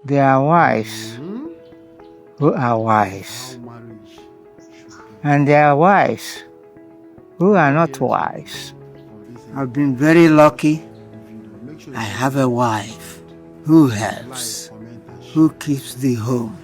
There are wives who are wise, and there are wives who are not wise. I've been very lucky. I have a wife who helps, who keeps the home.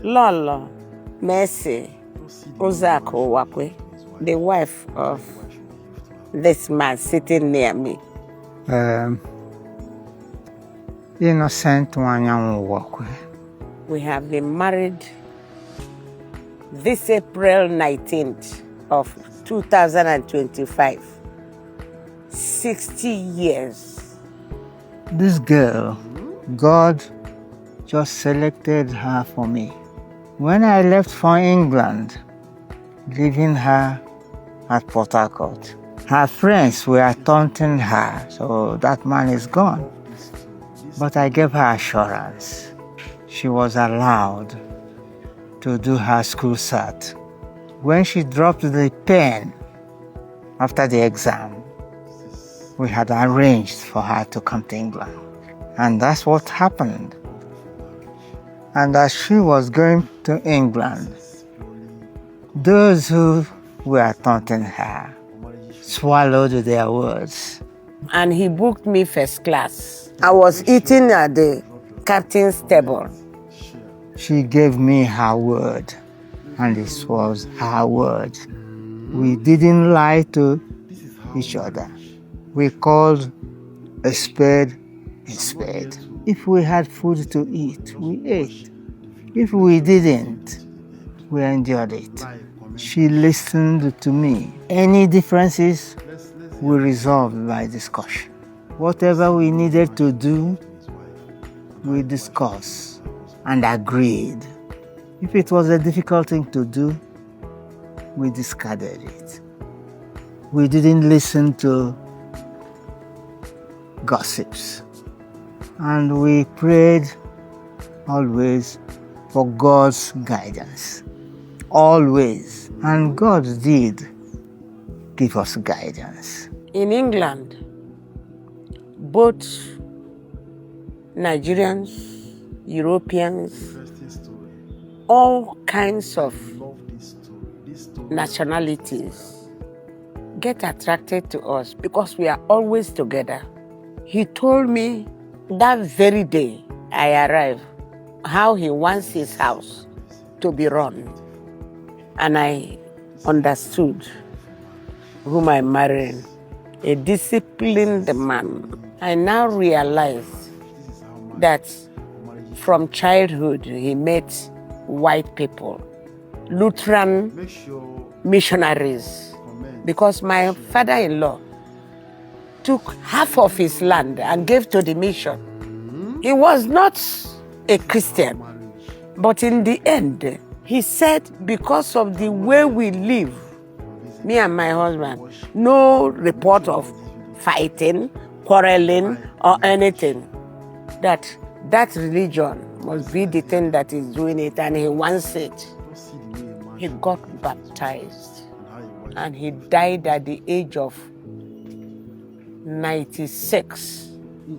Lolo Mercy Uzako Wakwe, the wife of this man sitting near me. Innocent Wanyamu Wakwe. We have been married this April 19th of 2025. 60 years. This girl, God just selected her for me. When I left for England, leaving her at Port Harcourt, her friends were taunting her, so that man is gone. But I gave her assurance. She was allowed to do her school cert. When she dropped the pen after the exam, we had arranged for her to come to England. And that's what happened. And as she was going to England, those who were taunting her swallowed their words. And he booked me first class. I was eating at the captain's table. She gave me her word, and this was her word. We didn't lie to each other. We called a spade a spade. If we had food to eat, we ate. If we didn't, we endured it. She listened to me. Any differences, we resolved by discussion. Whatever we needed to do, we discussed and agreed. If it was a difficult thing to do, we discarded it. We didn't listen to gossips. And we prayed always for God's guidance. Always. And God did give us guidance. In England, both Nigerians, Europeans, all kinds of nationalities get attracted to us because we are always together. He told me that very day I arrived how he wants his house to be run. And I understood whom I'm marrying, a disciplined man. I now realize that from childhood he met white people, Lutheran missionaries, because my father-in-law took half of his land and gave to the mission. He was not a Christian, but in the end, he said because of the way we live, me and my husband, no report of fighting, quarreling, or anything, that religion must be the thing that is doing it, and he wants it. He got baptized, and he died at the age of 96.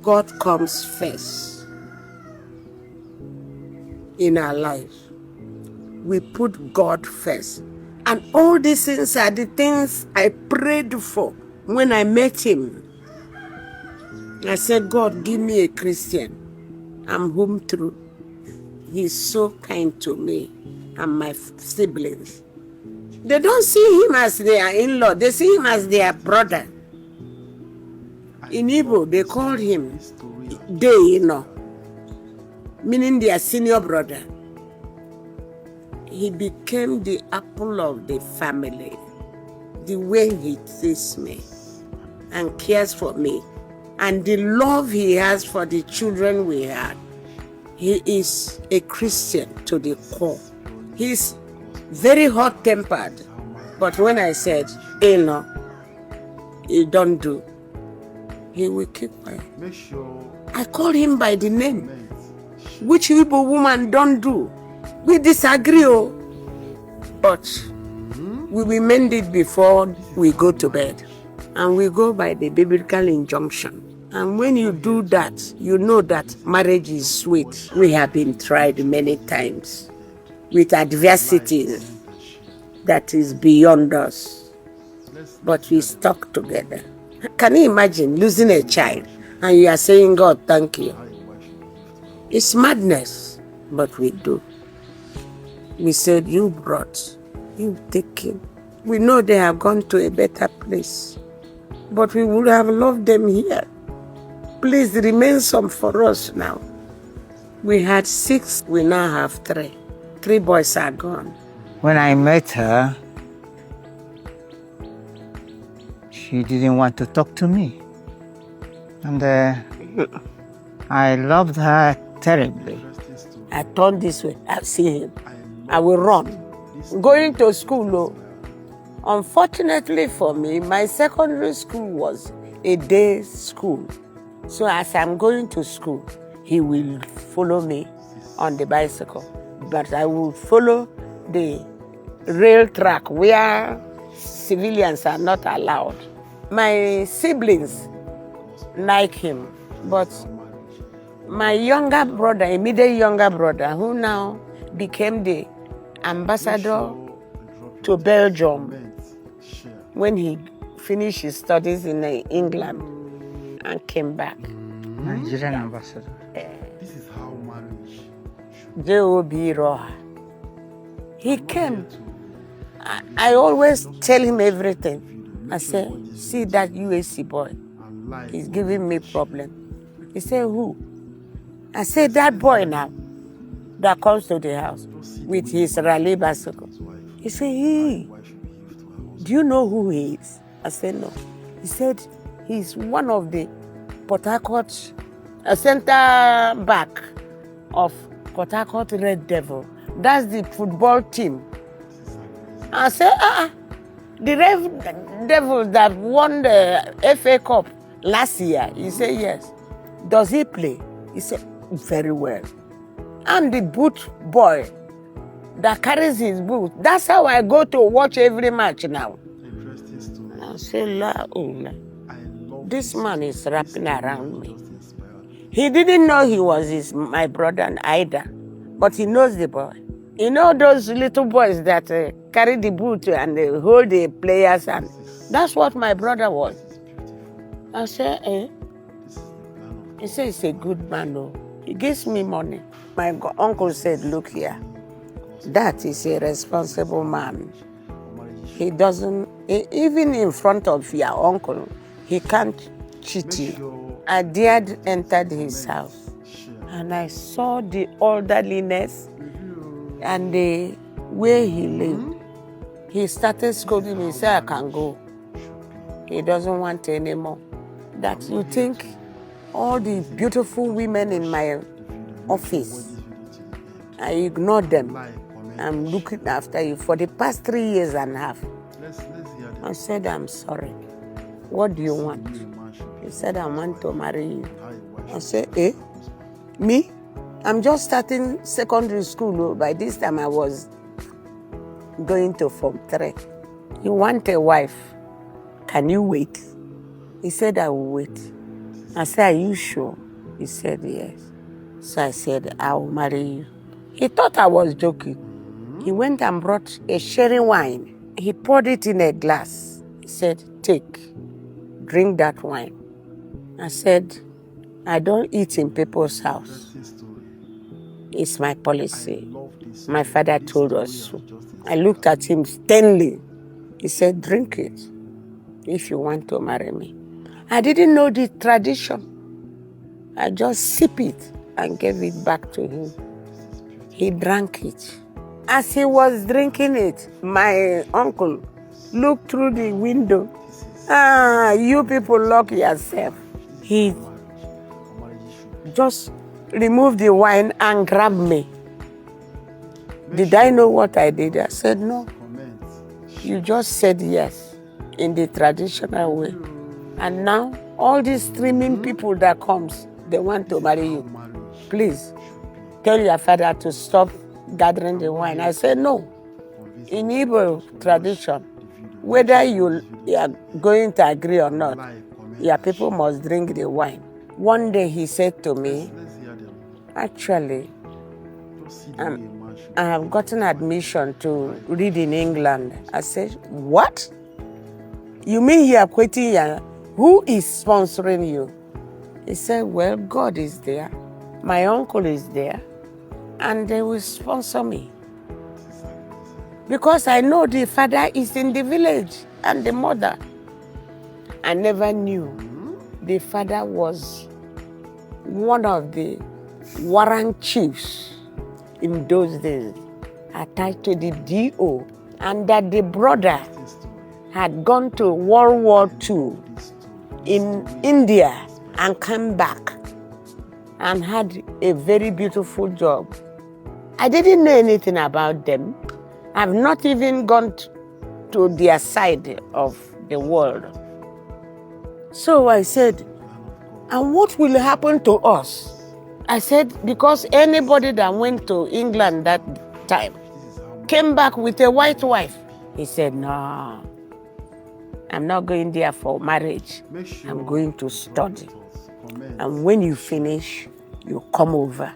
God comes first in our lives. We put God first. And all these things are the things I prayed for when I met him. I said, God, give me a Christian. I'm home through. He's so kind to me and my siblings. They don't see him as their in-law. They see him as their brother. In Igbo, they called him Dey-in-law, meaning their senior brother. He became the apple of the family. The way he treats me and cares for me, and the love he has for the children we had. He is a Christian to the core. He's very hot-tempered. But when I said, hey, no, you don't do, he will keep quiet. I call him by the name, which Igbo woman don't do. We disagree, but we will mend it before we go to bed. And we go by the biblical injunction. And when you do that, you know that marriage is sweet. We have been tried many times with adversities that is beyond us, but we stuck together. Can you imagine losing a child and you are saying, God, thank you? It's madness, but we do. We said, you brought, you take him. We know they have gone to a better place, but we would have loved them here. Please remain some for us now. We had 6, we now have 3. 3 boys are gone. When I met her, she didn't want to talk to me. And I loved her terribly. I turn this way, I see him. I will run. Going to school, though. Unfortunately for me, my secondary school was a day school. So as I'm going to school, he will follow me on the bicycle. But I will follow the rail track where civilians are not allowed. My siblings like him, but my younger brother, immediate younger brother, who now became the ambassador to Belgium when he finished his studies in England and came back. Nigerian ambassador. This is how marriage should J.O.B. Roha. He came. I always tell him everything. I say, see that UAC boy, he's giving me problem. He said, who? I said, that boy now that comes to the house with his rally bicycle. He said, hey, do you know who he is? I said, no. He said, he's one of the Port Harcourt center back of Port Harcourt Red Devil. That's the football team. I said, the Red Devil that won the FA Cup last year. He said, yes. Does he play? He said, very well. I'm the boot boy that carries his boot. That's how I go to watch every match now. I say, this man is wrapping around me. He didn't know he was my brother either, but he knows the boy. You know those little boys that carry the boot and they hold the players, and that's what my brother was. I said, eh? He said, he's a good man, though. He gives me money. My uncle said, look here, that is a responsible man. He doesn't, even in front of your uncle, he can't cheat you. I dared enter his house, and I saw the orderliness and the way he lived. He started scolding me. He said, I can go. He doesn't want anymore. That you think all the beautiful women in my office, I ignored them. I'm looking after you for the past 3 years and a half. I said, I'm sorry. What do you want? He said, I want to marry you. I said, eh? Me? I'm just starting secondary school. By this time, I was going to Form 3. You want a wife? Can you wait? He said, I will wait. I said, are you sure? He said, yes. So I said, I will marry you. He thought I was joking. He went and brought a sherry wine. He poured it in a glass. He said, take, drink that wine. I said, I don't eat in people's house. It's my policy. My father told us so. I looked at him sternly. He said, drink it if you want to marry me. I didn't know the tradition. I just sipped it and gave it back to him. He drank it. As he was drinking it, my uncle looked through the window. You people lock yourself. He just removed the wine and grabbed me. Did I know what I did? I said, no. You just said yes in the traditional way. And now, all these streaming people that comes, they want to marry you. Please, tell your father to stop gathering the wine. I said, no. In Igbo tradition, whether you are going to agree or not, your people must drink the wine. One day he said to me, Let's hear them. actually, Just see the way a man should I have gotten admission to read in England. I said, what? You mean you are quitting here? Who is sponsoring you? He said, well, God is there. My uncle is there. And they will sponsor me. Because I know the father is in the village and the mother. I never knew the father was one of the warrant chiefs in those days, attached to the DO, and that the brother had gone to World War II in India and come back and had a very beautiful job. I didn't know anything about them. I've not even gone to their side of the world. So I said, and what will happen to us? I said, because anybody that went to England that time came back with a white wife. He said, no, I'm not going there for marriage. Make sure I'm going to study. comment. And when you finish, you come over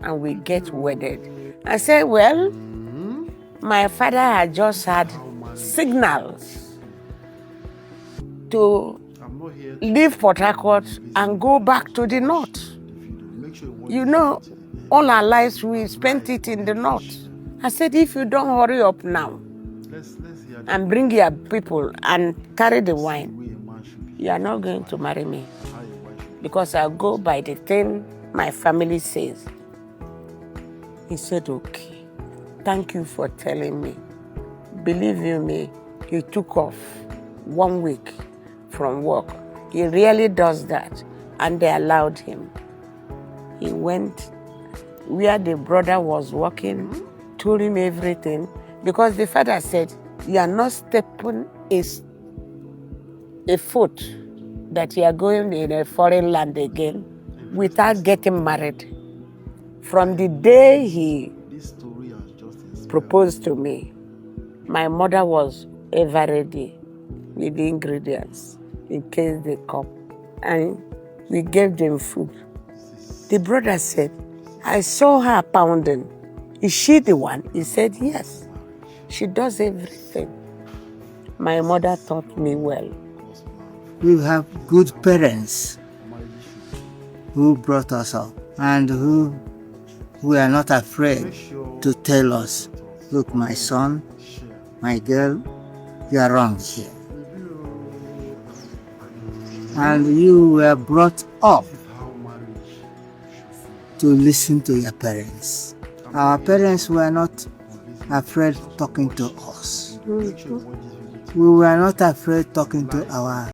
and we get wedded. I said, well, my father had just had signals to I'm not here to leave Port Harcourt and go back to the north. make sure you watch You know, all our lives we spent it in the north. I said, if you don't hurry up now let's hear them. and bring your people and carry the The wine, way a man should be. you are not going to marry me. How a wife should be. Because I'll go by the thing my family says. He said, okay, thank you for telling me. Believe you me, he took off 1 week from work. He really does that. And they allowed him. He went where the brother was working, told him everything, because the father said, you are not stepping a foot that you are going in a foreign land again without getting married. From the day he This story has just inspired. proposed to me, my mother was ever ready with the ingredients in case they come. And we gave them food. The brother said, I saw her pounding. Is she the one? He said, yes. She does everything. My mother taught me well. We have good parents who brought us up and who are not afraid to tell us, look, my son, my girl, you are wrong here. And you were brought up How marriage should to listen to your parents. Our parents were not afraid talking to us. be. Make sure you watch this video. We were not afraid talking to our